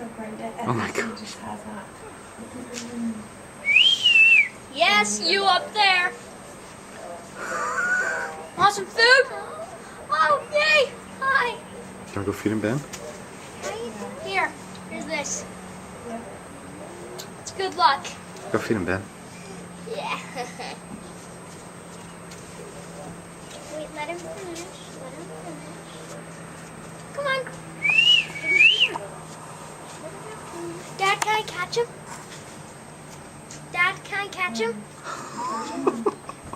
Oh my God. Yes, you up there. Want some food? Oh, yay! Hi. You want to go feed him, Ben? Here's this. It's good luck. Go feed him, Ben. Yeah. Wait, let him finish. Come on. Dad, can I catch him? Dad, can I catch him?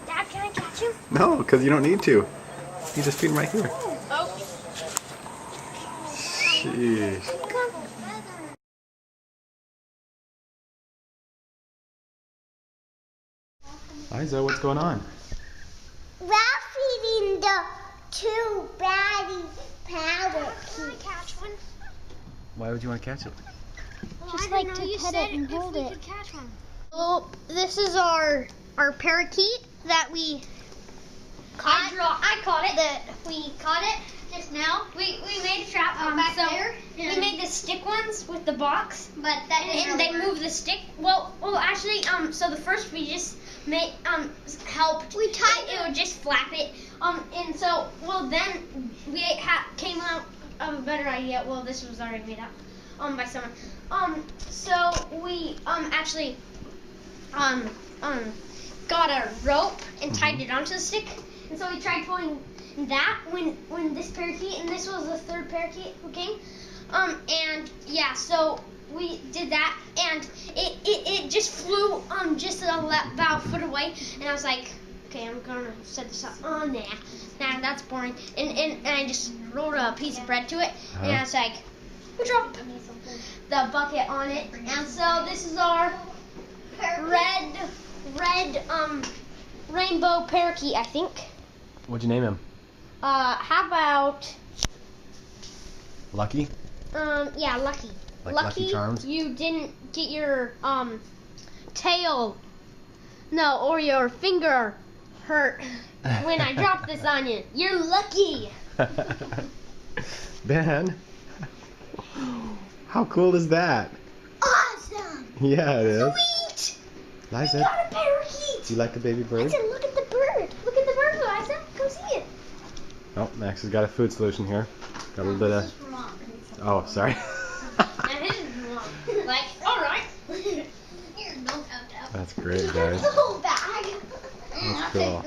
Dad, can I catch him? No, because you don't need to. You just feed him right here. Oh. Jeez. Isa, what's going on? We're feeding the two baddie parakeets. Can I catch one? Why would you want to catch it? Just like to pet it and hold it. Well, this is our parakeet that we caught. I caught it. We caught it just now. We made a trap back there. We made the stick ones with the box, but they moved the stick. Well, actually, so the first we just made helped. We tied it. Would just flap it. And so then we came out of a better idea. Well, this was already made up by someone. So we actually got a rope and tied it onto the stick. And so we tried pulling that when this parakeet, and this was the third parakeet who came. And yeah, so we did that, and it just flew just about a foot away, and I was like, okay, I'm gonna set this up. Oh nah, that's boring. And I just rolled a piece of bread to it, and I was like, we drop the bucket on it. And so this is our red rainbow parakeet, I think. What'd you name him? How about Lucky? yeah, Lucky. Like Lucky Charms? You didn't get your tail, no, or your finger hurt when I dropped this on you. You're lucky. Ben, how cool is that? Awesome! Yeah, it is. Sweet! Liza, We got a parakeet! do you like the baby bird? Liza, look at the bird! Look at the bird, Liza. Come see it. Oh, Max has got a food solution here. Got a little bit of... Oh, sorry. And his is wrong. Like, all right. Here's no tap. That's great, guys. The whole bag. That's cool.